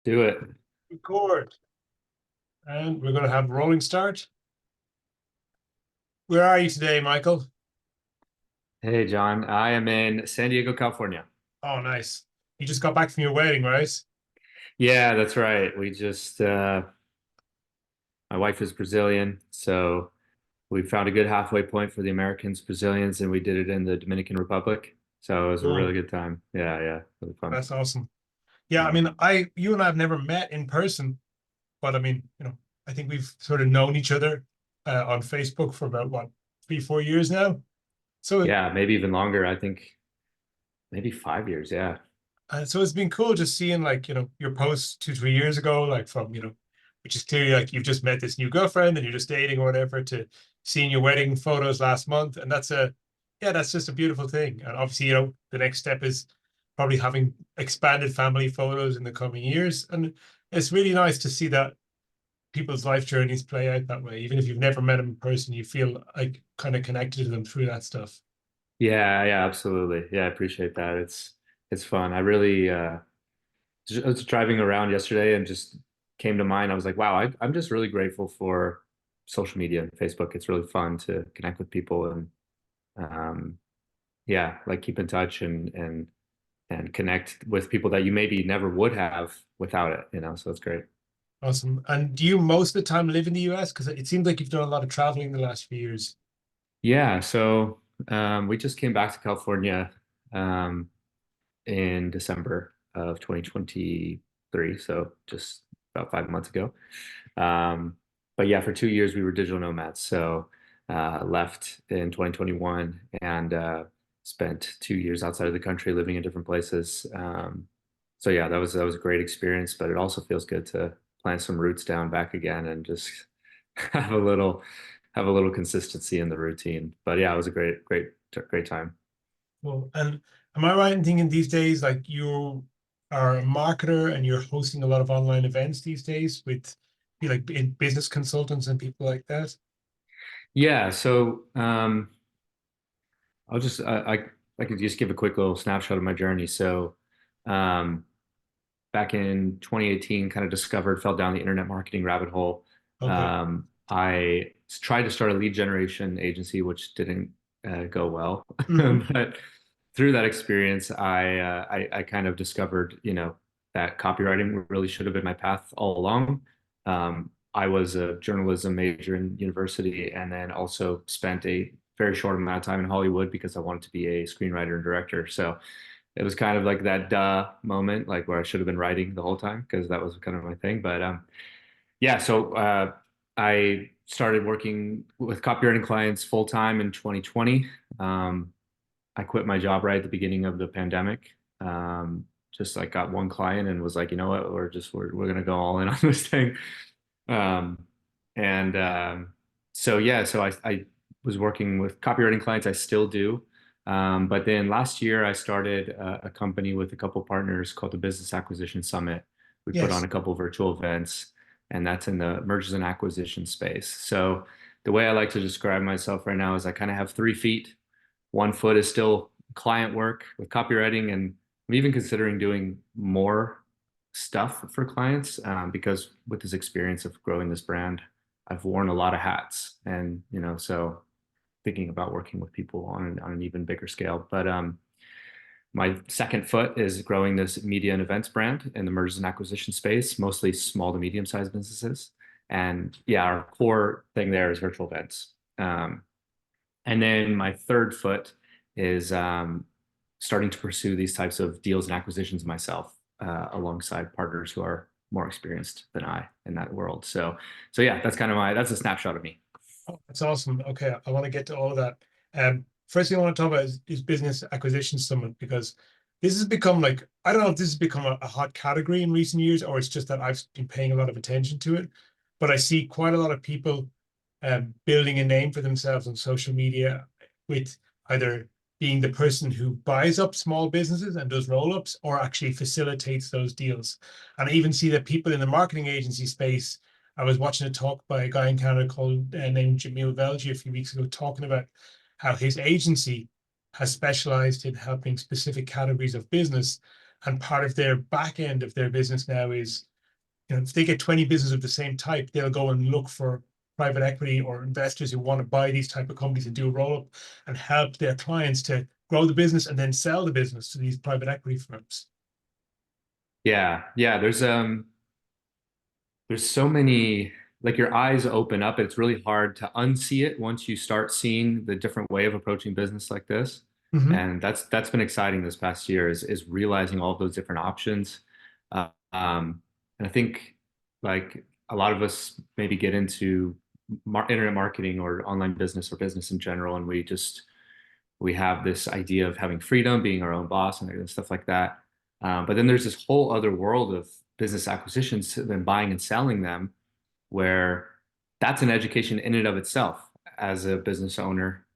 Do it. Record. And we're going to have a rolling start. Where are you today, Michael? Hey, John. I am in San Diego, California. Oh, nice. You just got back from your wedding, right? Yeah, that's right. My wife is Brazilian, so we found a good halfway point for the Americans, Brazilians, and we did it in the Dominican Republic. So it was a really Oh, good time. Yeah, really fun. that's awesome. Yeah, I Yeah. mean, you and I have never met in person, but I mean, I think we've sort of known each other on Facebook for about what, 3, 4 years now. So, Yeah, maybe even longer. I think maybe 5 years. Yeah. so it's been cool just seeing like, your posts 2, 3 years ago, like from, which is clearly like you've just met this new girlfriend and you're just dating or whatever, to seeing your wedding photos last month. And yeah, that's just a beautiful thing. And obviously, the next step is probably having expanded family photos in the coming years. And it's really nice to see that people's life journeys play out that way. Even if you've never met them in person, you feel like kind of connected to them through that stuff. Yeah, absolutely. Yeah, I appreciate that. It's fun. I was driving around yesterday and just came to mind. I was like, wow, I'm just really grateful for social media and Facebook. It's really fun to connect with people and um, yeah, like keep in touch and connect with people that you maybe never would have without it. So it's great. Awesome. And do you most of the time live in the US? Because it seems like you've done a lot of traveling the last few years. Yeah, so we just came back to California um, in December of 2023, so just about 5 months ago. Um, but yeah, for 2 years we were digital nomads. So left in 2021 and spent 2 years outside of the country living in different places. So yeah, that was a great experience, but it also feels good to plant some roots down back again and just have a little have a little consistency in the routine. But yeah, it was a great time. Well, and am I right in thinking these days, like you are a marketer and you're hosting a lot of online events these days with like business consultants and people like that? Yeah, so I'll just I could just give a quick little snapshot of my journey. So um, back in 2018, kind of fell down the internet marketing rabbit hole. Okay. I tried to start a lead generation agency, which didn't go well. Hmm. But through that experience, I kind of discovered, that copywriting really should have been my path all along. I was a journalism major in university, and then also spent a very short amount of time in Hollywood because I wanted to be a screenwriter and director. So it was kind of like that moment, like where I should have been writing the whole time because that was kind of my thing. But yeah, so I started working with copywriting clients full time in 2020. Um, I quit my job right at the beginning of the pandemic. Just like got one client and was like, you know what, we're gonna go all in on this thing. Um, and so yeah, so I was working with copywriting clients. I still do. But then last year I started a company with a couple partners called the Business Acquisition Summit. We put on Yes. a couple virtual events, and that's in the mergers and acquisition space. So the way I like to describe myself right now is I kind of have 3 feet. One foot is still client work with copywriting, and I'm even considering doing more stuff for clients because with this experience of growing this brand, I've worn a lot of hats, and so thinking about working with people on an even bigger scale. But my second foot is growing this media and events brand in the mergers and acquisition space, mostly small to medium sized businesses. And yeah, our core thing there is virtual events. And then my third foot is starting to pursue these types of deals and acquisitions myself, alongside partners who are more experienced than I in that world. So yeah, that's a snapshot of me. Oh, that's awesome. Okay, I want to get to all of that. First thing I want to talk about is business acquisition summit, because this has become like, I don't know if this has become a hot category in recent years, or it's just that I've been paying a lot of attention to it. But I see quite a lot of people building a name for themselves on social media with either being the person who buys up small businesses and does roll-ups, or actually facilitates those deals. And I even see that people in the marketing agency space, I was watching a talk by a guy in Canada called named Jamil Velji a few weeks ago, talking about how his agency has specialized in helping specific categories of business. And part of their back end of their business now is if they get 20 businesses of the same type, they'll go and look for private equity or investors who want to buy these type of companies and do a roll up and help their clients to grow the business and then sell the business to these private equity firms. Yeah, yeah. There's so many, like your eyes open up. It's really hard to unsee it once you start seeing the different way of approaching business like this. Hmm. And that's been exciting this past year is realizing all of those different options. And I think like a lot of us maybe get into internet marketing or online business or business in general, and we have this idea of having freedom, being our own boss, and stuff like that. But then there's this whole other world of business acquisitions, then buying and selling them, where that's an education in and of itself as a business owner,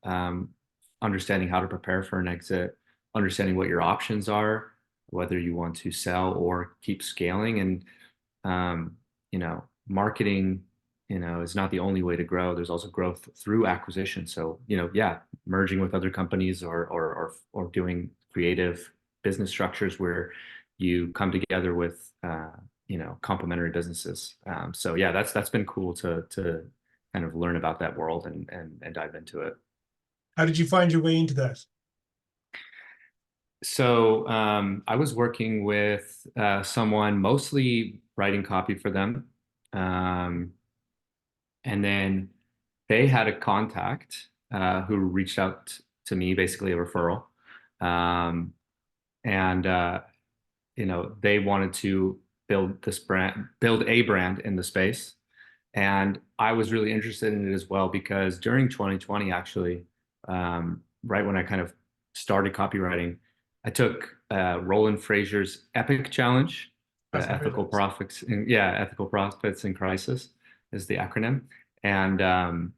understanding how to prepare for an exit, understanding what your options are, whether you want to sell or keep scaling. And um, marketing, is not the only way to grow. There's also growth through acquisition. So, yeah, merging with other companies or doing creative business structures where you come together with complementary businesses. So yeah, that's been cool to kind of learn about that world and dive into it. How did you find your way into that? So I was working with someone mostly writing copy for them. Um, and then they had a contact who reached out to me, basically a referral. Um, and they wanted to build a brand in the space. And I was really interested in it as well because during 2020, actually, right when I kind of started copywriting, I took Roland Fraser's Epic Challenge, I've the heard of it. Ethical Profits in Crisis is the acronym. And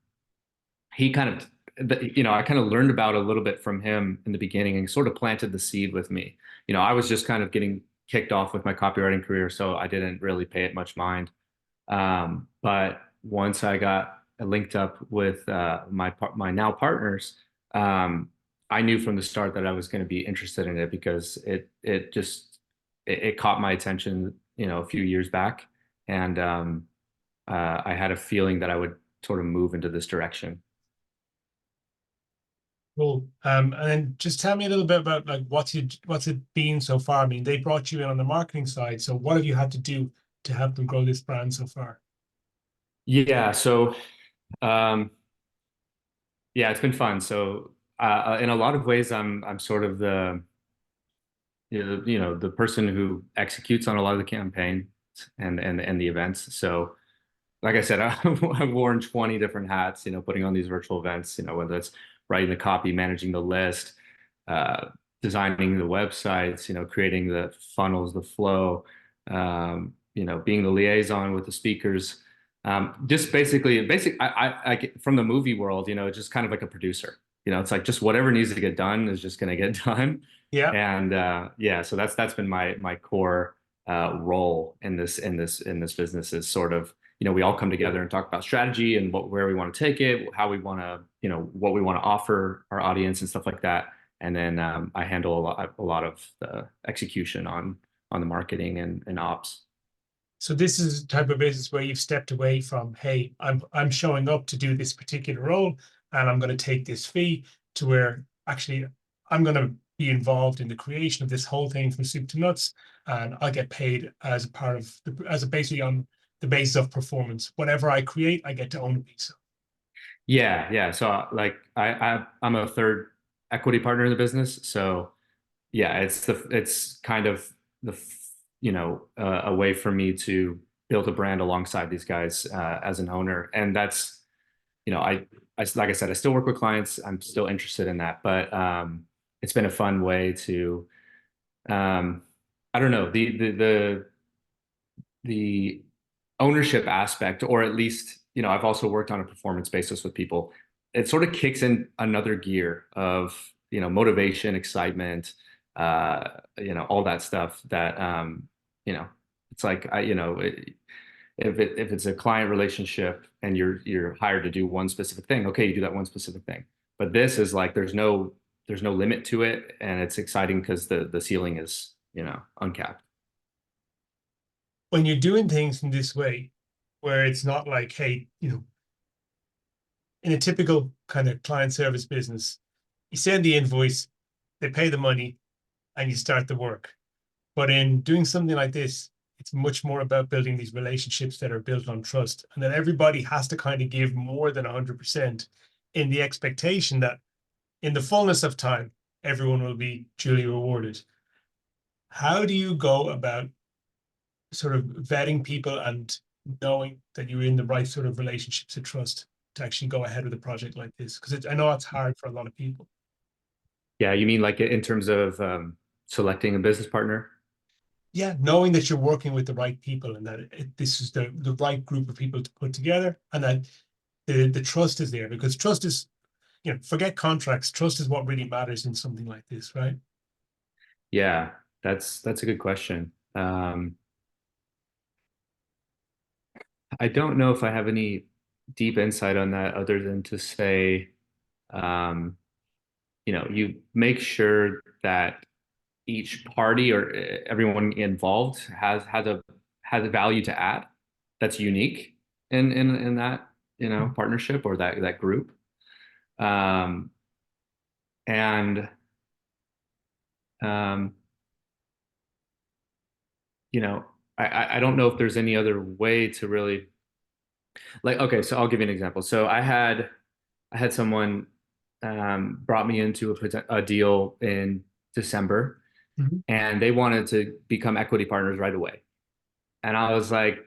he kind of, I kind of learned about it a little bit from him in the beginning and sort of planted the seed with me. I was just kind of getting kicked off with my copywriting career, so I didn't really pay it much mind. But once I got linked up with my now partners, I knew from the start that I was going to be interested in it because it caught my attention, a few years back, and I had a feeling that I would sort of move into this direction. Cool. And then just tell me a little bit about like what's it been so far? I mean, they brought you in on the marketing side, so what have you had to do to help them grow this brand so far? Yeah, so um, yeah, it's been fun. So in a lot of ways, I'm sort of the person who executes on a lot of the campaign and the events. So like I said, I've worn 20 different hats, putting on these virtual events, whether it's writing the copy, managing the list, uh, designing the websites, creating the funnels, the flow, being the liaison with the speakers. Just from the movie world, just kind of like a producer. It's like just whatever needs to get done is just going to get done. Yeah. And yeah, so that's been my core role in this business is sort of we all come together and talk about strategy and where we want to take it, how we want to, what we want to offer our audience and stuff like that. And then I handle a lot of the execution on the marketing and ops. So this is a type of business where you've stepped away from, hey, I'm showing up to do this particular role and I'm going to take this fee to where actually I'm going to be involved in the creation of this whole thing from soup to nuts, and I'll get paid as a part of as a basically on the basis of performance. Whatever I create, I get to own a piece of. Yeah, yeah. So like I'm a third equity partner in the business. So yeah, it's kind of a way for me to build a brand alongside these guys as an owner. And that's like I said, I still work with clients. I'm still interested in that, but it's been a fun way to I don't know the ownership aspect, or at least I've also worked on a performance basis with people. It sort of kicks in another gear of motivation, excitement, all that stuff that you know it's like if it's a client relationship and you're hired to do one specific thing, okay, you do that one specific thing. But this is like there's no limit to it, and it's exciting because the ceiling is uncapped. when you're doing things in this way, where it's not like, hey, in a typical kind of client service business, you send the invoice, they pay the money, and you start the work. But in doing something like this, it's much more about building these relationships that are built on trust, and that everybody has to kind of give more than 100% in the expectation that in the fullness of time, everyone will be duly rewarded. How do you go about sort of vetting people and knowing that you're in the right sort of relationships of trust to actually go ahead with a project like this? Because I know it's hard for a lot of people. Yeah, you mean like in terms of selecting a business partner? Yeah, knowing that you're working with the right people and that this is the right group of people to put together, and that the trust is there, because trust is, forget contracts. Trust is what really matters in something like this, right? Yeah, that's a good question. I don't know if I have any deep insight on that other than to say, um, you make sure that each party or everyone involved has a value to add that's unique in that partnership or that group. Um, and um, you know, I don't know if there's any other way to really like. Okay, so I'll give you an example. So I had someone brought me into a deal in December, Mhm. and they wanted to become equity partners right away. And I was like,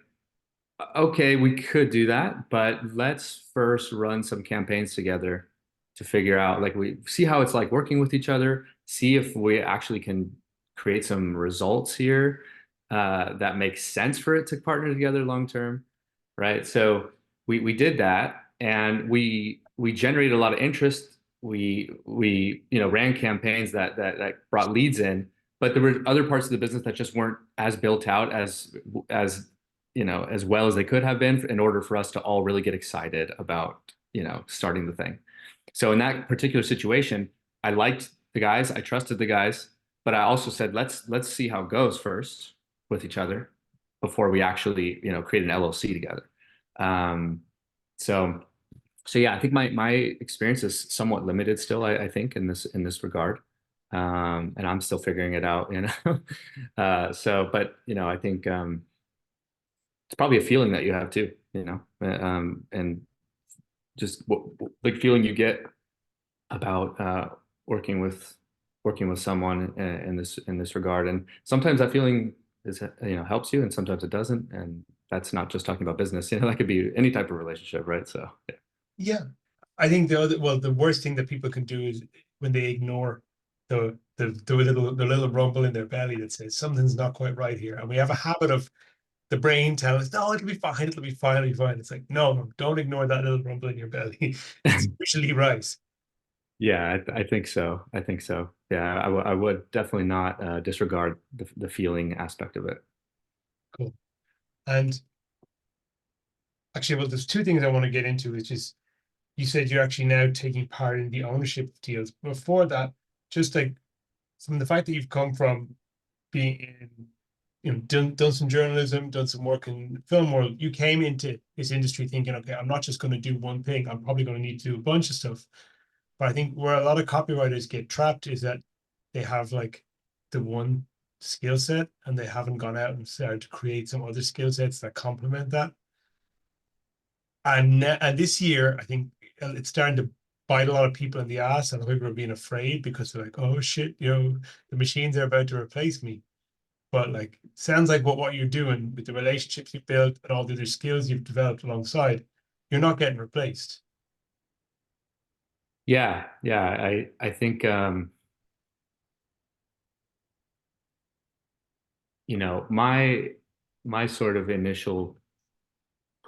okay, we could do that, but let's first run some campaigns together to figure out, like, we see how it's like working with each other, see if we actually can create some results here that makes sense for it to partner together long term, right? So we did that, and we generated a lot of interest. We ran campaigns that brought leads in, but there were other parts of the business that just weren't as built out as as well as they could have been in order for us to all really get excited about, starting the thing. So in that particular situation, I liked the guys, I trusted the guys, but I also said, let's see how it goes first with each other before we actually, create an LLC together. Um, so so yeah, I think my experience is somewhat limited still, I think, in this regard. And I'm still figuring it out, but I think it's probably a feeling that you have too, and just like feeling you get about working with working with someone in this regard. And sometimes that feeling is helps you, and sometimes it doesn't. And that's not just talking about business, that could be any type of relationship, right? So yeah. Yeah, I think the worst thing that people can do is when they ignore the little rumble in their belly that says something's not quite right here, and we have a habit of the brain telling us, no, it'll be fine, it'll be fine, it'll be fine. It's like, no, no, don't ignore that little rumble in your belly. It's usually right. Yeah, I think so. I think so. Yeah, I would definitely not disregard the feeling aspect of it. Cool. And actually, well, there's two things I want to get into, which is you said you're actually now taking part in the ownership of deals. Before that, just like from the fact that you've come from being in, done some journalism, done some work in the film world, you came into this industry thinking, okay, I'm not just going to do one thing. I'm probably going to need to do a bunch of stuff. But I think where a lot of copywriters get trapped is that they have like the one skill set and they haven't gone out and started to create some other skill sets that complement that. And this year, I think it's starting to bite a lot of people in the ass, and people are being afraid because they're like, "Oh shit, the machines are about to replace me." But like, sounds like what you're doing with the relationships you've built and all the other skills you've developed alongside, you're not getting replaced. Yeah, yeah. I think my sort of initial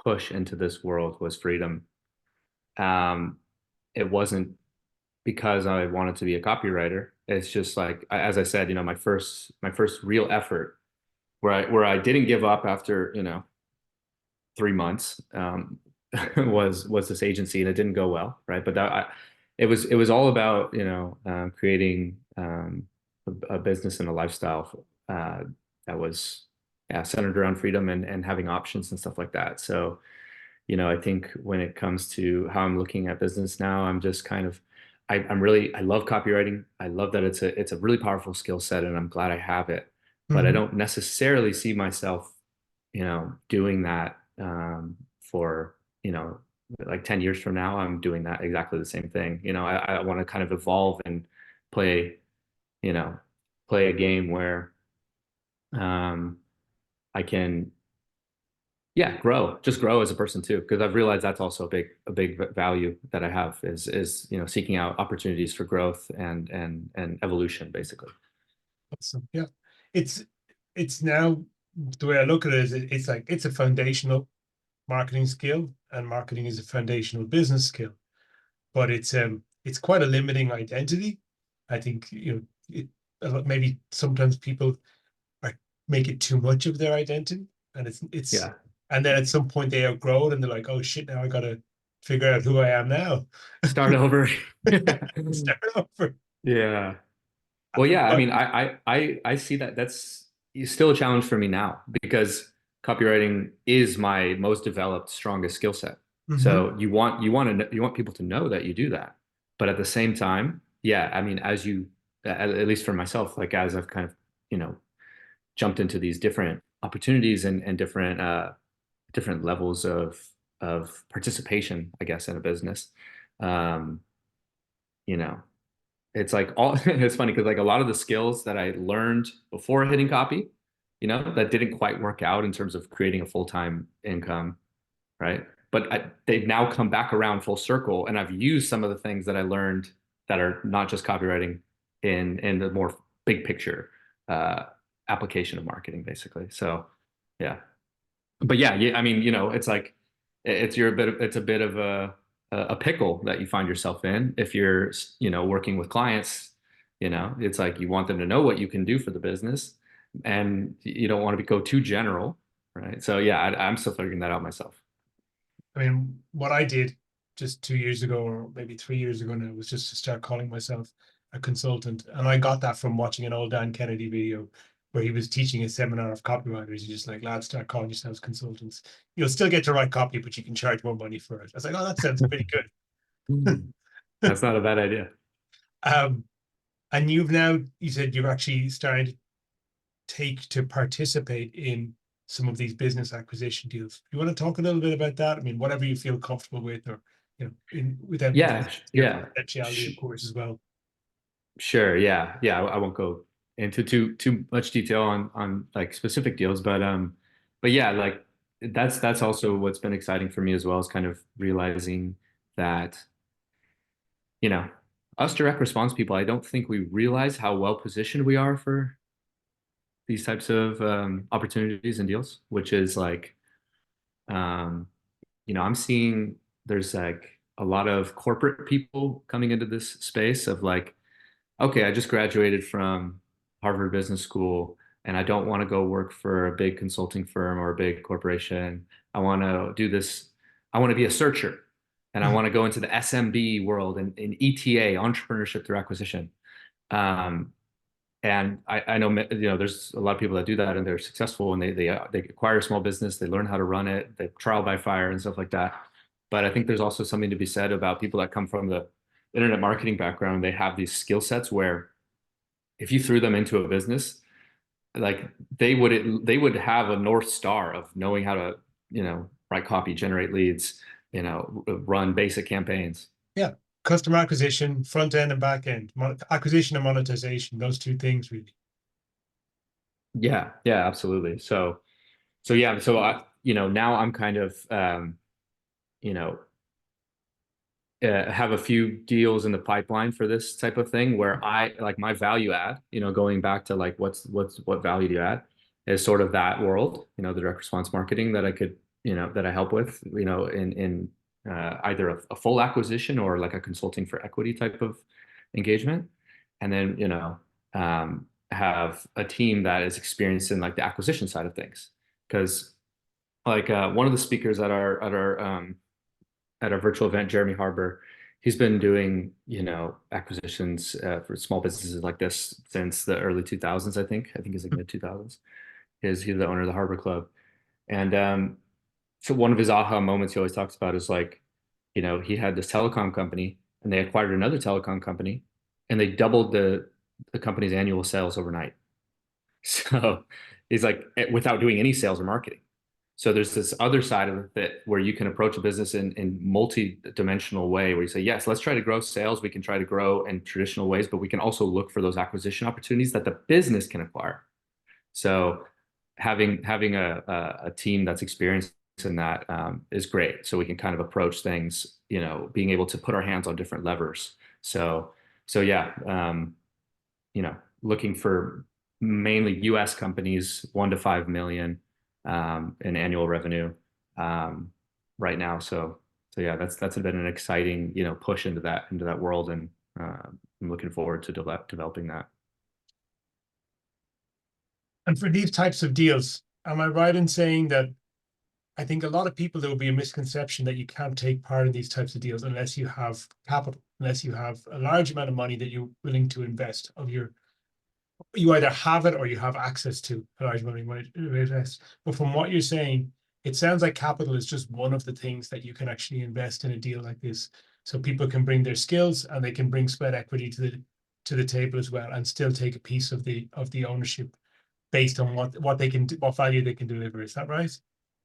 push into this world was freedom. Um, it wasn't because I wanted to be a copywriter. It's just like, as I said, my first real effort where I didn't give up after 3 months was this agency, and it didn't go well, right? But it was all about creating a business and a lifestyle that was yeah, centered around freedom and having options and stuff like that. So, I think when it comes to how I'm looking at business now, I'm just kind of, I love copywriting. I love that it's a really powerful skill set, and I'm glad I have it. But I Hmm. don't necessarily see myself, doing that for, like 10 years from now, I'm doing that exactly the same thing. I want to kind of evolve and play, you know, play a game where um, I can, yeah, just grow as a person too, because I've realized that's also a big value that I have is seeking out opportunities for growth and evolution, basically. Awesome. Yeah. It's it's now the way I look at it is it's like it's a foundational marketing skill, and marketing is a foundational business skill. But it's quite a limiting identity. I think maybe sometimes people are make it too much of their identity, and it's Yeah. and then at some point they outgrow it and they're like, oh shit, now I gotta figure out who I am now. Start over. Start over. Yeah. Well, yeah, I But mean, I see that that's still a challenge for me now because copywriting is my most developed, strongest skill set. mhm. So you want people to know that you do that. But at the same time, yeah, I mean, at least for myself, like as I've kind of, you know, jumped into these different opportunities and different levels of participation, I guess, in a business. Um, you know, it's like all it's funny because like a lot of the skills that I learned before hitting copy, that didn't quite work out in terms of creating a full-time income, right? But they've now come back around full circle, and I've used some of the things that I learned that are not just copywriting in the more big picture uh, application of marketing, basically. So, yeah. But yeah, yeah, I mean, it's like it's a bit of a pickle that you find yourself in if you're, working with clients, it's like you want them to know what you can do for the business and you don't want to go too general, right? So yeah, I'm still figuring that out myself. I mean, what I did just 2 years ago, or maybe 3 years ago now, was just to start calling myself a consultant. And I got that from watching an old Dan Kennedy video where he was teaching a seminar of copywriters. He's just like, lads, start calling yourselves consultants. You'll still get to write copy, but you can charge more money for it. I was like, oh, that sounds pretty good. That's not a bad idea. um, and you said you're actually starting to take to participate in some of these business acquisition deals. You want to talk a little bit about that? I mean, whatever you feel comfortable with, or without Yeah, your yeah. confidentiality, of course, as well. Sure. Yeah. Yeah. I won't go into too much detail on like specific deals, but yeah, like that's also what's been exciting for me as well is kind of realizing that, you know, us direct response people, I don't think we realize how well positioned we are for these types of opportunities and deals, which is like, um, I'm seeing there's like a lot of corporate people coming into this space of like, okay, I just graduated from Harvard Business School and I don't want to go work for a big consulting firm or a big corporation. I want to do this. I want to be a searcher and I Mhm. want to go into the SMB world and in ETA, entrepreneurship through acquisition. Um, and I know, there's a lot of people that do that and they're successful and they acquire a small business, they learn how to run it, they trial by fire and stuff like that. But I think there's also something to be said about people that come from the internet marketing background. They have these skill sets where if you threw them into a business, like they would have a North Star of knowing how to, write copy, generate leads, run basic campaigns. Yeah, customer acquisition, front end and back end, acquisition and monetization, those two things really. Yeah, yeah, absolutely. So yeah, so now I'm kind of you know, have a few deals in the pipeline for this type of thing where I like my value add, going back to like what value do you add is sort of that world, the direct response marketing that I could, that I help with, in either a full acquisition or like a consulting for equity type of engagement. And then, have a team that is experienced in like the acquisition side of things. Because like one of the speakers at our virtual event, Jeremy Harbour. He's been doing, acquisitions for small businesses like this since the early 2000s, I think. I think it's like mid 2000s. He's the owner of the Harbor Club. And so one of his aha moments he always talks about is like, he had this telecom company and they acquired another telecom company and they doubled the company's annual sales overnight. So he's like, without doing any sales or marketing. So there's this other side of it where you can approach a business in multi-dimensional way where you say, yes, let's try to grow sales. We can try to grow in traditional ways, but we can also look for those acquisition opportunities that the business can acquire. So having a team that's experienced in that is great. So we can kind of approach things, being able to put our hands on different levers. So yeah, looking for mainly US companies, 1 to 5 million in annual revenue right now. So yeah, that's been an exciting, push into that world, and I'm looking forward to developing that. And for these types of deals, am I right in saying that I think a lot of people, there will be a misconception that you can't take part in these types of deals unless you have capital, unless you have a large amount of money that you're willing to invest of your, you either have it or you have access to a large amount of money to invest. But from what you're saying, it sounds like capital is just one of the things that you can actually invest in a deal like this. So people can bring their skills and they can bring sweat equity to the table as well, and still take a piece of the ownership based on what they can do, what value they can deliver. Is that right?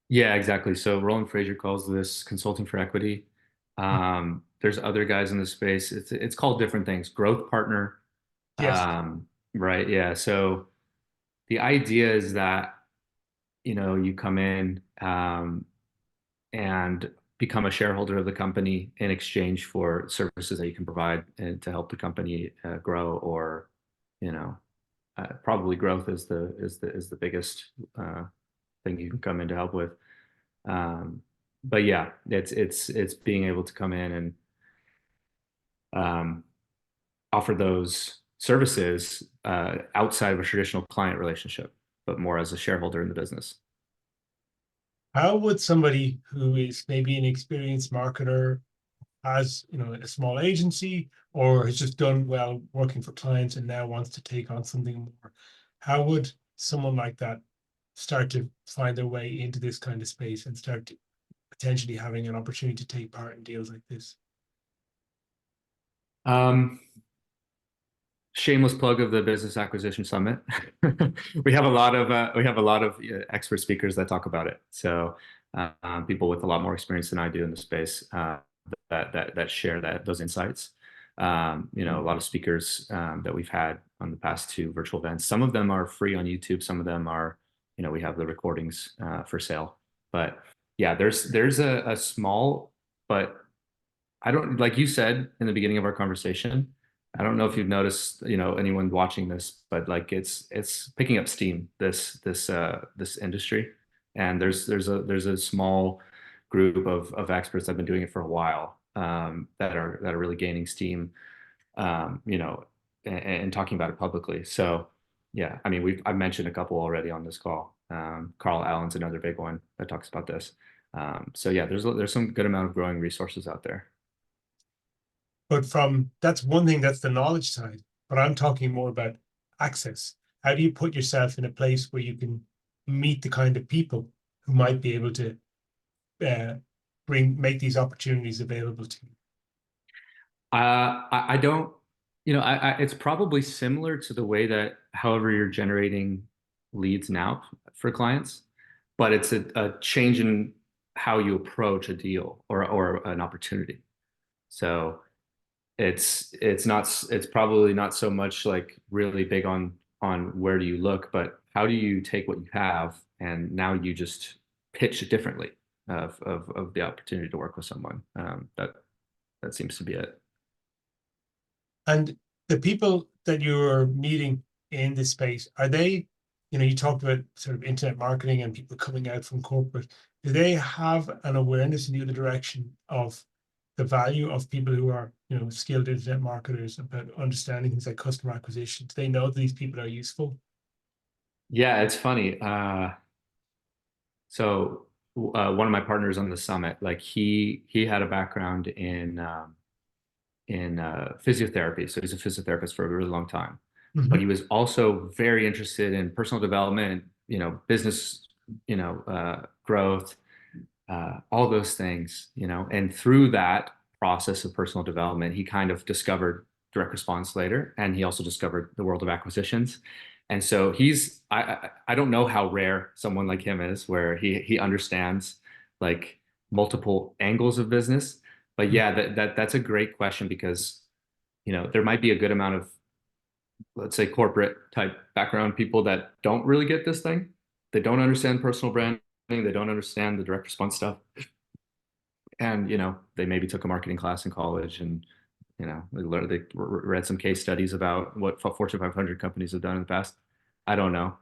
Yeah, exactly. So Roland Frazier calls this consulting for equity. There's other guys in the space. It's called different things. Growth partner. Yes. Right. Yeah. So the idea is that, you come in and become a shareholder of the company in exchange for services that you can provide and to help the company grow, or, probably growth is the biggest thing you can come in to help with. Um, but yeah, it's being able to come in and um, offer those services outside of a traditional client relationship, but more as a shareholder in the business. How would somebody who is maybe an experienced marketer, has a small agency, or has just done well working for clients and now wants to take on something more, how would someone like that start to find their way into this kind of space and start potentially having an opportunity to take part in deals like this? Um, Shameless plug of the Business Acquisition Summit. We have a lot of expert speakers that talk about it. So people with a lot more experience than I do in the space that share those insights. A lot of speakers that we've had on the past two virtual events. Some of them are free on YouTube. Some of them are, we have the recordings for sale. But yeah, there's a small, but I don't, like you said in the beginning of our conversation, I don't know if you've noticed, anyone watching this, but like it's picking up steam, this industry. And there's a small group of experts that have been doing it for a while, that are really gaining steam, and talking about it publicly. So yeah, I mean, I've mentioned a couple already on this call. Carl Allen's another big one that talks about this. So yeah, there's some good amount of growing resources out there. But from that's one thing, that's the knowledge side. But I'm talking more about access. How do you put yourself in a place where you can meet the kind of people who might be able to uh, make these opportunities available to you? I don't, it's probably similar to the way that however you're generating leads now for clients, but it's a change in how you approach a deal or an opportunity. So it's probably not so much like really big on where do you look, but how do you take what you have and now you just pitch it differently of the opportunity to work with someone. That seems to be it. And the people that you're meeting in this space, are they, you talked about sort of internet marketing and people coming out from corporate. Do they have an awareness in the other direction of the value of people who are, skilled internet marketers, about understanding things like customer acquisition? Do they know that these people are useful? Yeah, it's funny. So one of my partners on the summit, like he had a background in physiotherapy, so he's a physiotherapist for a really long time. But he Mhm. was also very interested in personal development, business, growth, all those things, and through that process of personal development, he kind of discovered direct response later, and he also discovered the world of acquisitions. And so I don't know how rare someone like him is, where he understands like multiple angles of business. But Mm. yeah, that's a great question because there might be a good amount of, let's say, corporate type background people that don't really get this thing. They don't understand personal branding. They don't understand the direct response stuff. And, they maybe took a marketing class in college and, they read some case studies about what Fortune 500 companies have done in the past. I don't know.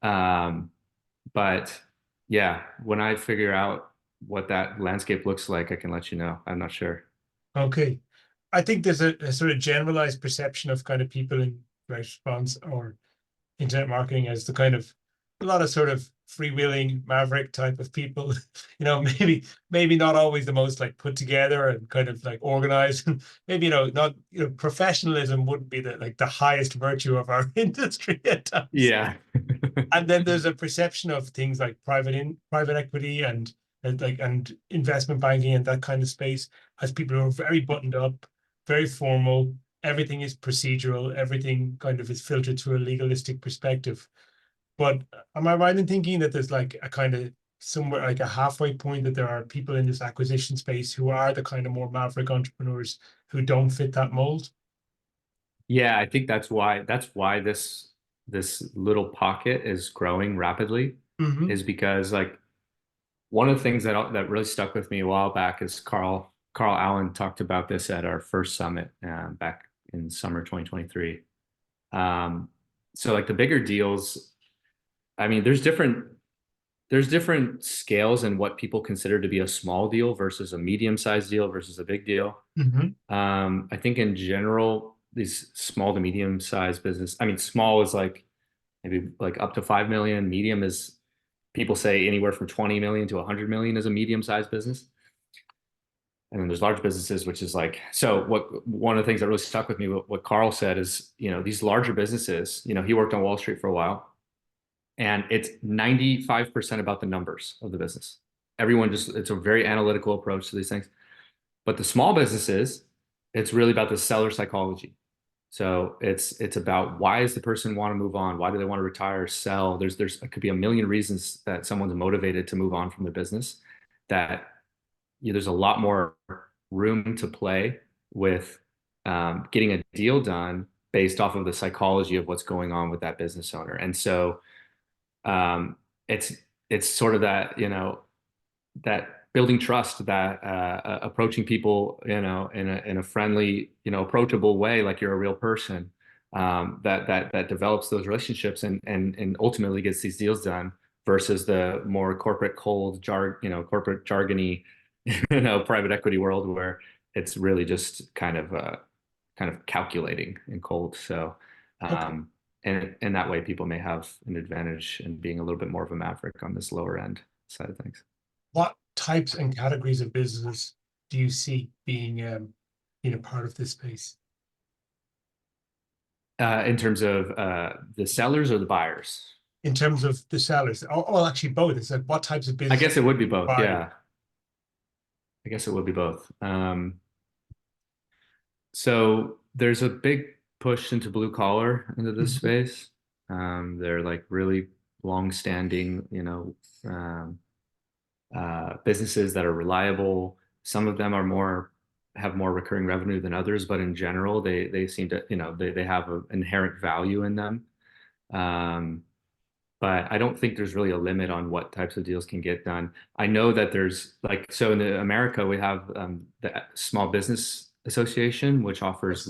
Um, but yeah, when I figure out what that landscape looks like, I can let you know. I'm not sure. Okay. I think there's a sort of generalized perception of kind of people in response or internet marketing as the kind of a lot of sort of freewheeling maverick type of people. Maybe not always the most like put together and kind of like organized. Maybe not professionalism wouldn't be the like the highest virtue of our industry at times. Yeah. And then there's a perception of things like private equity and investment banking and that kind of space as people who are very buttoned up, very formal. Everything is procedural. Everything kind of is filtered through a legalistic perspective. But am I right in thinking that there's like a kind of somewhere like a halfway point that there are people in this acquisition space who are the kind of more maverick entrepreneurs who don't fit that mold? Yeah, I think that's why this little pocket is growing rapidly, Mm-hmm. is because like one of the things that really stuck with me a while back is Carl Allen talked about this at our first summit back in summer 2023. Um, so like the bigger deals, I mean, there's different scales in what people consider to be a small deal versus a medium-sized deal versus a big deal. Mm-hmm. I think in general, these small to medium-sized business, I mean, small is like maybe like up to 5 million. Medium is, people say, anywhere from 20 million to 100 million is a medium-sized business. And then there's large businesses, which is like, so one of the things that really stuck with me, what Carl said is, these larger businesses, he worked on Wall Street for a while, and it's 95% about the numbers of the business. It's a very analytical approach to these things. But the small businesses, it's really about the seller psychology. So it's about, why does the person want to move on? Why do they want to retire, sell? It could be a million reasons that someone's motivated to move on from their business. That there's a lot more room to play with getting a deal done based off of the psychology of what's going on with that business owner. And so um, it's it's sort of that building trust, that approaching people, in a friendly, approachable way, like you're a real person, that develops those relationships and ultimately gets these deals done, versus the more corporate cold corporate jargony, private equity world, where it's really just kind of calculating and cold. So, Okay. and that way people may have an advantage in being a little bit more of a maverick on this lower end side of things. What types and categories of businesses do you see being a part of this space? In terms of the sellers or the buyers? In terms of the sellers? Oh, actually both. It's like what types of I businesses guess it would be both. buy? Yeah, I guess it would be both. So there's a big push into blue collar into this Mhm. space. They're like really long-standing, businesses that are reliable. Some of them have more recurring revenue than others, but in general, they seem to, they have an inherent value in them. Um, but I don't think there's really a limit on what types of deals can get done. I know that there's like, so in America, we have the Small Business Association, which offers,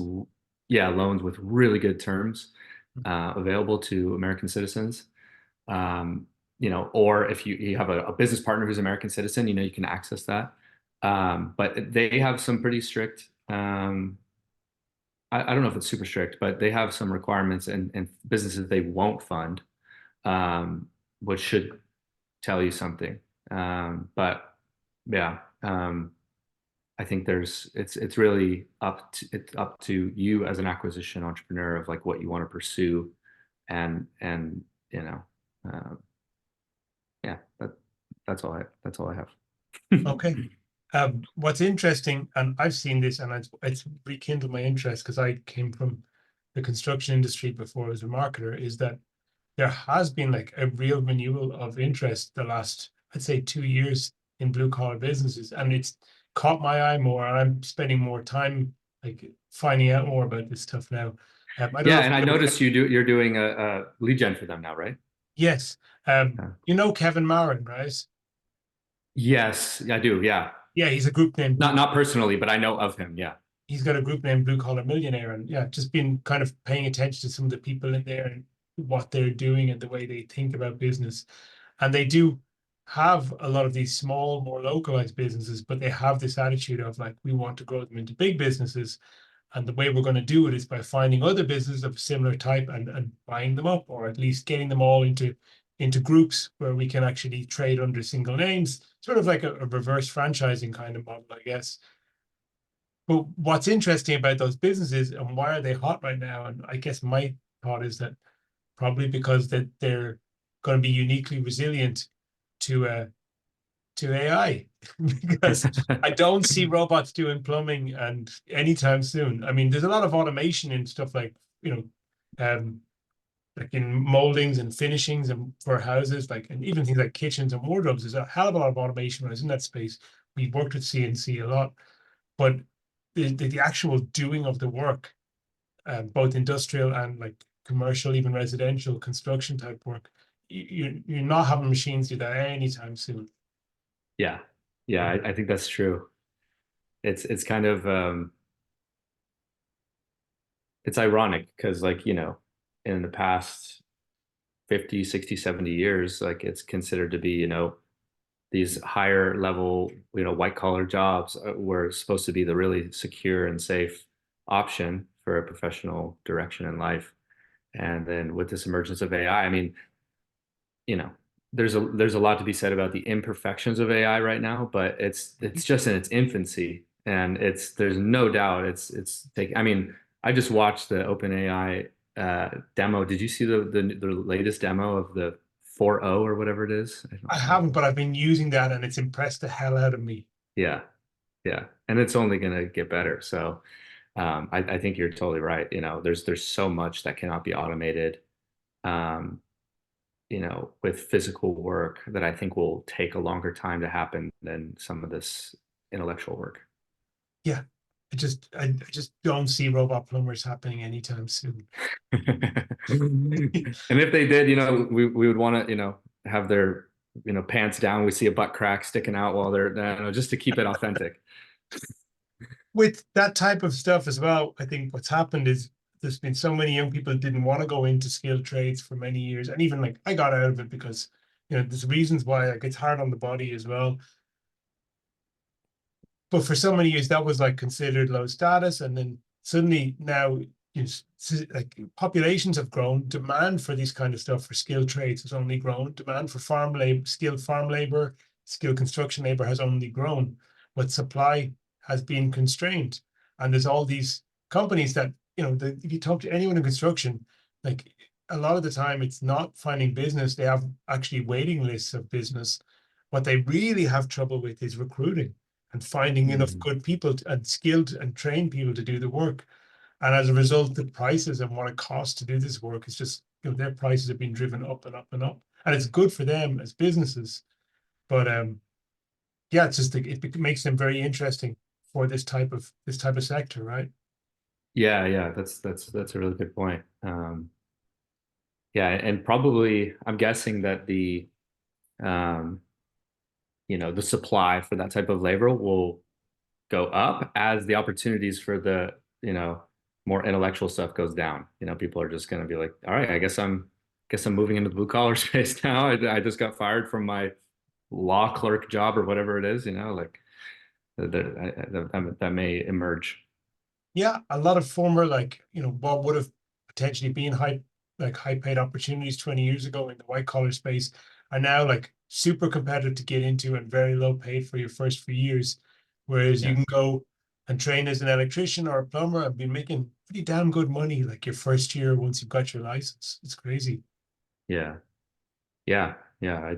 Yes. yeah, loans with really good terms available to American citizens. Um, or if you have a business partner who's an American citizen, you can access that. But they have some pretty strict, I don't know if it's super strict, but they have some requirements and businesses they won't fund, which should tell you something. But yeah, I think it's really up to you as an acquisition entrepreneur of like what you want to pursue, and you know. yeah, that's all I have. Okay. What's interesting, and I've seen this, and it's rekindled my interest because I came from the construction industry before as a marketer, is that there has been like a real renewal of interest the last, I'd say, 2 years in blue collar businesses, and it's caught my eye more, and I'm spending more time like finding out more about this stuff now. I don't know Yeah, if and I you know, noticed you're doing a lead gen for them now, right? yes, Yeah. you know Kevin Marin, right? Yes, I do. Yeah, Yeah, he's a group named Blue. not personally, but I know of him. Yeah. He's got a group named Blue Collar Millionaire, and yeah, just been kind of paying attention to some of the people in there and what they're doing and the way they think about business. And they do have a lot of these small, more localized businesses, but they have this attitude of like, we want to grow them into big businesses. And the way we're going to do it is by finding other businesses of similar type and buying them up, or at least getting them all into groups where we can actually trade under single names, sort of like a reverse franchising kind of model, I guess. But what's interesting about those businesses and why are they hot right now? And I guess my thought is that probably because that they're going to be uniquely resilient to AI because I don't see robots doing plumbing and anytime soon. I mean, there's a lot of automation in stuff like um, like in moldings and finishings and for houses, like and even things like kitchens and wardrobes. There's a hell of a lot of automation when I was in that space. We worked with CNC a lot, but the actual doing of the work, both industrial and like commercial, even residential construction type work, you're not having machines do that anytime soon. Yeah, yeah, I think that's true. It's kind of it's ironic because like, in the past 50, 60, 70 years, like it's considered to be, these higher level, white collar jobs were supposed to be the really secure and safe option for a professional direction in life. And then with this emergence of AI, I mean, you know, there's a lot to be said about the imperfections of AI right now, but it's just in its infancy, and there's no doubt it's taking. I mean, I just watched the OpenAI demo. Did you see the latest demo of the 4.0 or whatever it is? I I don't know. haven't, but I've been using that and it's impressed the hell out of me. Yeah, yeah, and it's only gonna get better. So I think you're totally right. There's so much that cannot be automated. Um, with physical work that I think will take a longer time to happen than some of this intellectual work. Yeah, I just don't see robot plumbers happening anytime soon. And if they did, we would want to, have their, pants down. We see a butt crack sticking out while they're, just to keep it authentic. With that type of stuff as well, I think what's happened is there's been so many young people that didn't want to go into skilled trades for many years. And even like I got out of it because, there's reasons why like it's hard on the body as well. But for so many years that was like considered low status, and then suddenly now like populations have grown, demand for this kind of stuff for skilled trades has only grown, demand for farm labor, skilled farm labor, skilled construction labor has only grown, but supply has been constrained. And there's all these companies that if you talk to anyone in construction, like a lot of the time it's not finding business, they have actually waiting lists of business. What they really have trouble with is recruiting and finding enough Mm. good people and skilled and trained people to do the work. And as a result, the prices and what it costs to do this work is just, their prices have been driven up and up and up. And it's good for them as businesses. But yeah, it's just it makes them very interesting for this type of sector, right? Yeah, yeah, that's a really good point. Yeah, and probably I'm guessing that um, the supply for that type of labor will go up as the opportunities for the, more intellectual stuff goes down. People are just going to be like, all right, I guess I'm moving into the blue collar space now. I just got fired from my law clerk job or whatever it is, like that may emerge. Yeah, a lot of former like what would have potentially been high paid opportunities 20 years ago in the white collar space are now like super competitive to get into and very low paid for your first few years. Whereas you Yeah. can go and train as an electrician or a plumber and be making pretty damn good money like your first year once you've got your license. It's crazy. Yeah. Yeah. yeah,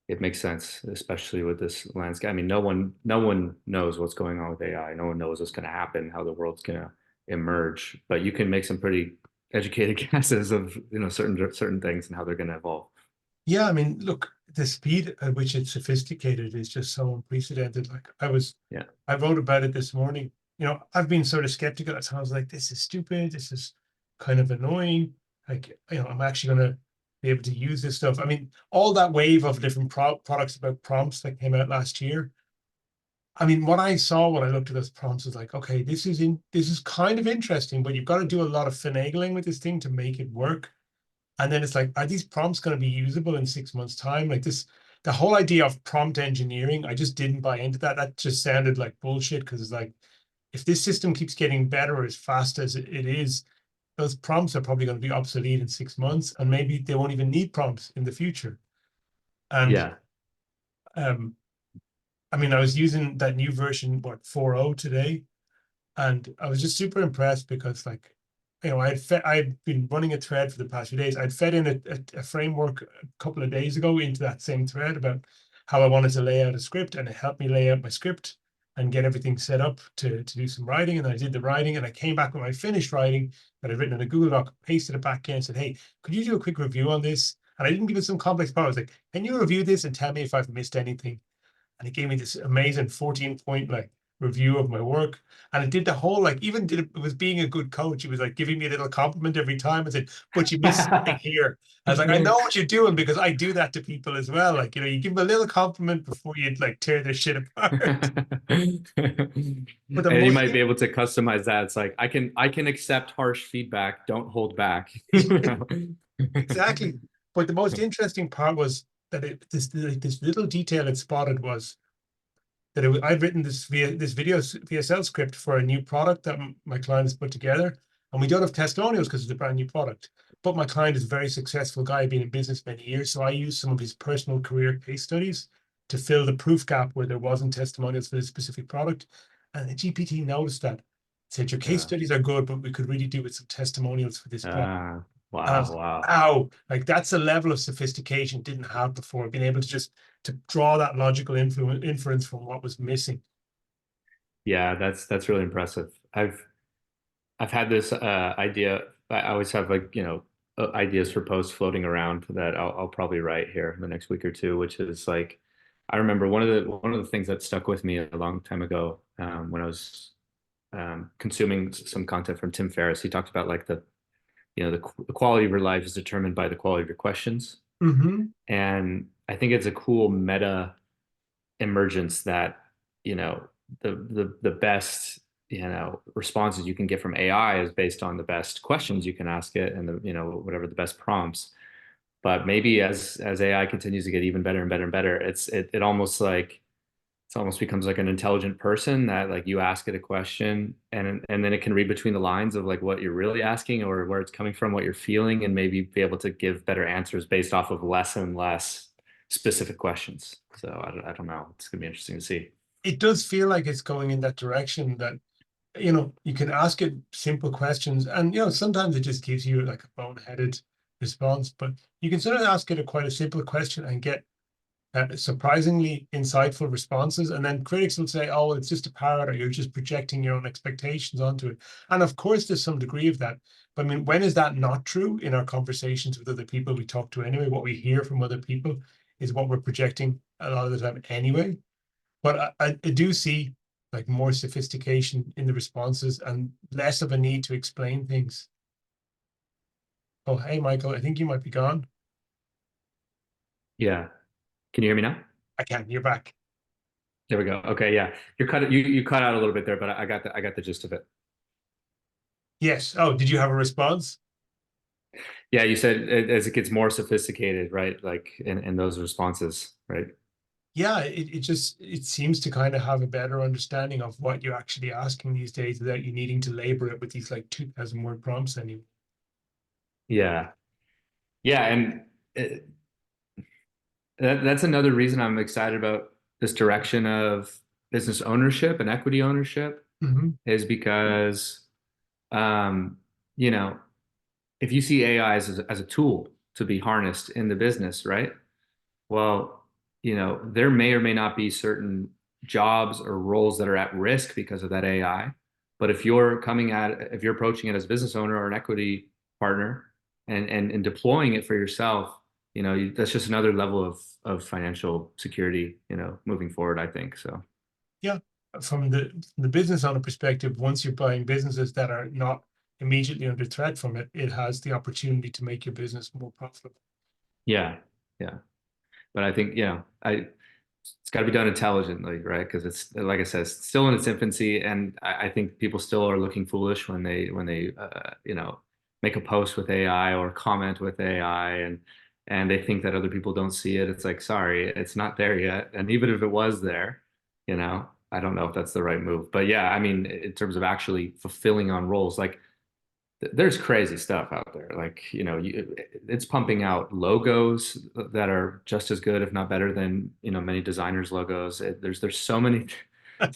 it makes sense, especially with this landscape. I mean, no one knows what's going on with AI. No one knows what's going to happen, how the world's going to emerge. But you can make some pretty educated guesses of, certain things and how they're going to evolve. Yeah, I mean, look, the speed at which it's sophisticated is just so unprecedented. Like Yeah, I wrote about it this morning. I've been sort of skeptical at times, like this is stupid, this is kind of annoying. Like, I'm actually gonna be able to use this stuff. I mean, all that wave of different products about prompts that came out last year. I mean, what I saw when I looked at those prompts was like, okay, this is kind of interesting, but you've got to do a lot of finagling with this thing to make it work. And then it's like, are these prompts going to be usable in 6 months' time? Like this, the whole idea of prompt engineering, I just didn't buy into that. That just sounded like bullshit because it's like, if this system keeps getting better as fast as it is, those prompts are probably going to be obsolete in 6 months, and maybe they won't even need prompts in the future. And yeah, um, I mean, I was using that new version, what, 4.0 today, and I was just super impressed because, like, I'd been running a thread for the past few days. I'd fed in a framework a couple of days ago into that same thread about how I wanted to lay out a script, and it helped me lay out my script and get everything set up to do some writing. And I did the writing, and I came back with my finished writing that I'd written in a Google Doc, pasted it back in, and said, "Hey, could you do a quick review on this?" And I didn't give it some complex part. I was like, "Can you review this and tell me if I've missed anything?" And he gave me this amazing 14 point like review of my work. And it did the whole like even did it was being a good coach. He was like giving me a little compliment every time and said, "But you missed something here." I was like, "I know what you're doing because I do that to people as well." Like, you give them a little compliment before you like tear their shit apart. And But the you most might be able to customize that. It's like I can accept harsh feedback. Don't hold back. exactly. But the most interesting part was that this little detail it spotted was that I'd written this video VSL script for a new product that my client has put together, and we don't have testimonials because it's a brand new product. But my client is a very successful guy, been in business many years, so I used some of his personal career case studies to fill the proof gap where there wasn't testimonials for this specific product. And the GPT noticed that, said your case Uh, studies are good, but we could really do with some testimonials for this product. uh, And I was wow, like, wow. wow, like that's a level of sophistication didn't have before, being able to just to draw that logical inference from what was missing. Yeah, that's really impressive. I've had this idea. I always have like, ideas for posts floating around that I'll probably write here in the next week or two, which is like, I remember one of the things that stuck with me a long time ago, when I was consuming some content from Tim Ferriss. He talked about like the quality of your life is determined by the quality of your questions. Mm-hmm. And I think it's a cool meta emergence that, you know, the best, responses you can get from AI is based on the best questions you can ask it and whatever the best prompts. But maybe as AI continues to get even better and better and better, it almost like it almost becomes like an intelligent person that like you ask it a question and then it can read between the lines of like what you're really asking or where it's coming from, what you're feeling, and maybe be able to give better answers based off of less and less specific questions. So I don't know. It's gonna be interesting to see. It does feel like it's going in that direction that, you can ask it simple questions and, sometimes it just gives you like a boneheaded response, but you can sort of ask it a quite a simple question and get surprisingly insightful responses. And then critics will say, oh, it's just a parrot, or you're just projecting your own expectations onto it. And of course, there's some degree of that. But I mean, when is that not true in our conversations with other people we talk to anyway? What we hear from other people is what we're projecting a lot of the time anyway. But I do see like more sophistication in the responses and less of a need to explain things. Oh, hey, Michael, I think you might be gone. Yeah. Can you hear me now? I can, you're back. There we go. Okay, yeah. You cut out a little bit there, but I got the gist of it. Yes. Oh, did you have a response? Yeah, you said as it gets more sophisticated, right? Like in those responses, right? Yeah, it seems to kind of have a better understanding of what you're actually asking these days without you needing to labor it with these like 2,000 word prompts anymore. Yeah. Yeah, and that's another reason I'm excited about this direction of business ownership and equity ownership Mm-hmm. is because, um, you know, if you see AI as a tool to be harnessed in the business, right? Well, there may or may not be certain jobs or roles that are at risk because of that AI. But if you're approaching it as a business owner or an equity partner and deploying it for yourself, that's just another level of financial security, moving forward, I think. So, Yeah, from the business owner perspective, once you're buying businesses that are not immediately under threat from it, it has the opportunity to make your business more profitable. yeah, yeah. But I think, it's got to be done intelligently, right? Because it's like I said, it's still in its infancy, and I think people still are looking foolish when they make a post with AI or comment with AI, and they think that other people don't see it. It's like, sorry, it's not there yet. And even if it was there, I don't know if that's the right move. But yeah, I mean, in terms of actually fulfilling on roles, like there's crazy stuff out there. Like, it's pumping out logos that are just as good, if not better than, many designers' logos. There's so many,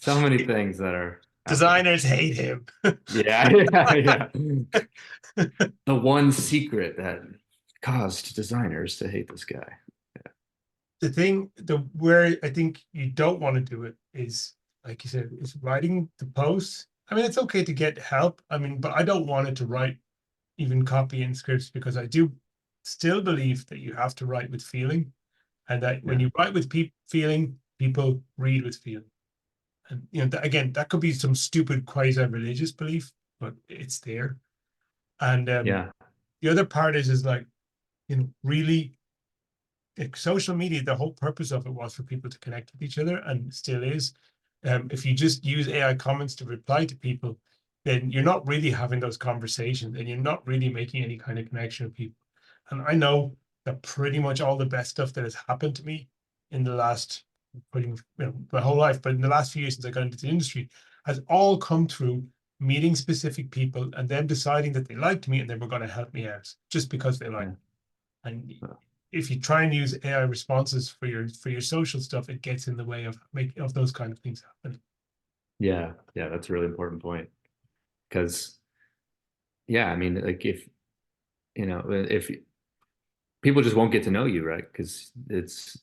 so many things that are out there. Designers hate him. Yeah, yeah, yeah. The one secret that caused designers to hate this guy. The where I think you don't want to do it is, like you said, is writing the posts. I mean, it's okay to get help. I mean, but I don't want it to write even copy in scripts, because I do still believe that you have to write with feeling, and that when Yeah, you write with feeling, people read with feeling. And again, that could be some stupid quasi-religious belief, but it's there. And yeah, the other part is like, really, like, social media, the whole purpose of it was for people to connect with each other, and still is. If you just use AI comments to reply to people, then you're not really having those conversations, and you're not really making any kind of connection with people. And I know that pretty much all the best stuff that has happened to me in the last, pretty much, my whole life, but in the last few years since I got into the industry, has all come through meeting specific people and them deciding that they liked me and they were going to help me out just because they liked yeah. me. And if you try and use AI responses for your social stuff, it gets in the way of those kind of things happen. Yeah, yeah, that's a really important point. Because, yeah, I mean, like if people just won't get to know you, right? Because it's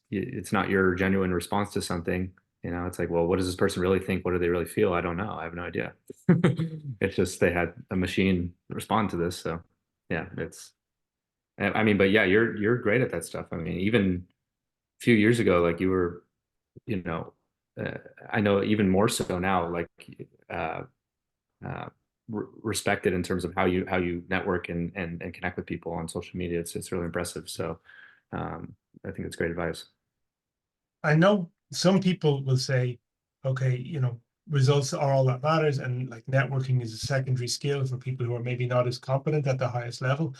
not your genuine response to something. It's like, well, what does this person really think? What do they really feel? I don't know. I have no idea. It's just they had a machine respond to this. So yeah, I mean, but yeah, you're great at that stuff. I mean, even a few years ago, like you were, you know, uh, I know even more so now, like uh, respected in terms of how you network and connect with people on social media. It's really impressive. So I think it's great advice. I know some people will say, okay, results are all that matters, and like networking is a secondary skill for people who are maybe not as competent at the highest level.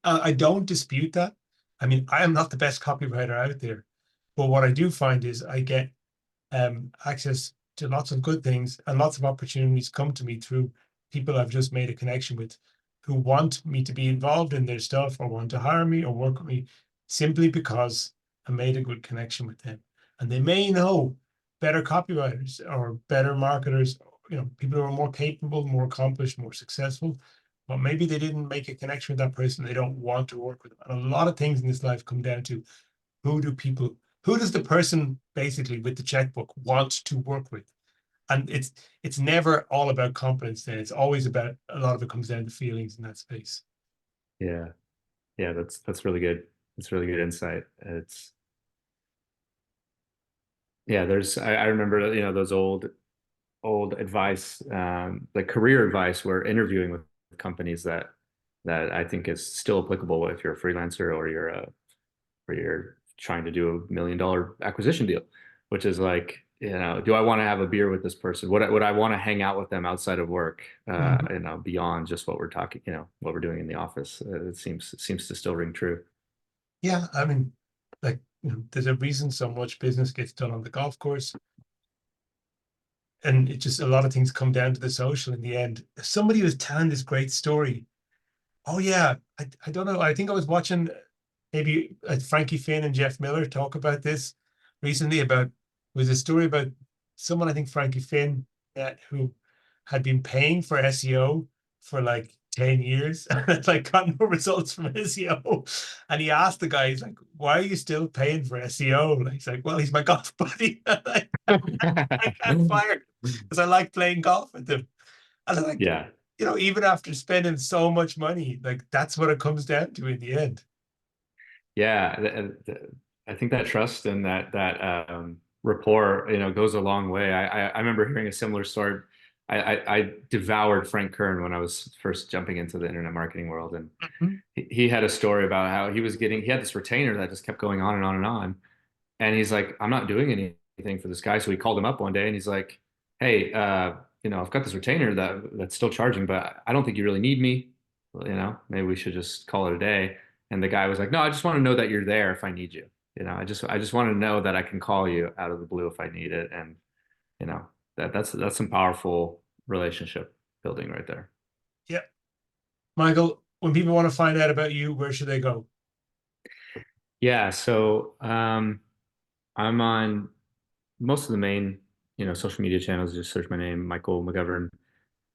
I don't dispute that. I mean, I am not the best copywriter out there, but what I do find is I get access to lots of good things, and lots of opportunities come to me through people I've just made a connection with, who want me to be involved in their stuff or want to hire me or work with me simply because I made a good connection with them. And they may know better copywriters or better marketers, people who are more capable, more accomplished, more successful, but maybe they didn't make a connection with that person. They don't want to work with them. And a lot of things in this life come down to, who does the person basically with the checkbook want to work with? And it's never all about competence. Then it's always about, a lot of it comes down to feelings in that space. Yeah, yeah, that's really good. That's really good insight. I remember, those old advice, like career advice, where interviewing with companies that I think is still applicable if you're a freelancer or you're trying to do $1 million acquisition deal, which is like, do I want to have a beer with this person? Would I want to hang out with them outside of work? Mhm. Beyond just what we're talking, what we're doing in the office. It seems to still ring true. Yeah, I mean, like, there's a reason so much business gets done on the golf course, and it just, a lot of things come down to the social in the end. Somebody was telling this great story. Oh yeah, I don't know. I think I was watching maybe Frankie Finn and Jeff Miller talk about this recently. About, was a story about someone, I think Frankie Finn, who had been paying for SEO for like 10 years and it's like got no results from SEO. And he asked the guy, he's like, why are you still paying for SEO? Like, he's like, well, he's my golf buddy. I can't fire him because I like playing golf with him. And I'm like, Yeah. even after spending so much money, like that's what it comes down to in the end. Yeah, I think that trust and that rapport, goes a long way. I remember hearing a similar story. I devoured Frank Kern when I was first jumping into the internet marketing world, and Mhm. he had a story about how he had this retainer that just kept going on and on and on. And he's like, I'm not doing anything for this guy. So he called him up one day and he's like, hey, I've got this retainer that's still charging, but I don't think you really need me. Well, maybe we should just call it a day. And the guy was like, no, I just want to know that you're there if I need you. I just want to know that I can call you out of the blue if I need it. And, that's some powerful relationship building right there. Yeah. Michael, when people want to find out about you, where should they go? Yeah. So, I'm on most of the main, social media channels. Just search my name, Michael McGovern.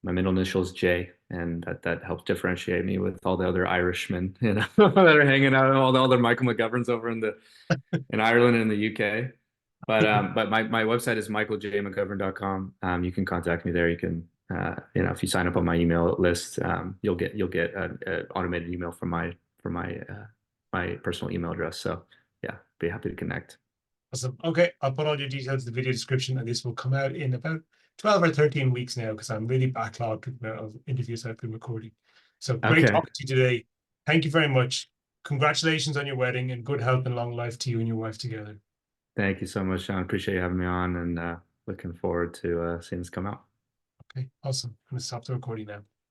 My middle initial is J, and that helps differentiate me with all the other Irishmen, that are hanging out, all the other Michael McGoverns over in Ireland and in the UK. But my website is michaeljmcgovern.com. You can contact me there. You can, if you sign up on my email list, you'll get an automated email from my personal email address. So yeah, be happy to connect. Awesome. Okay, I'll put all your details in the video description, and this will come out in about 12 or 13 weeks now because I'm really backlogged with the amount of interviews I've been recording. So great Okay. talking to you today. Thank you very much. Congratulations on your wedding and good health and long life to you and your wife together. Thank you so much, Sean. Appreciate you having me on, and looking forward to seeing this come out. Okay, awesome. I'm going to stop the recording now.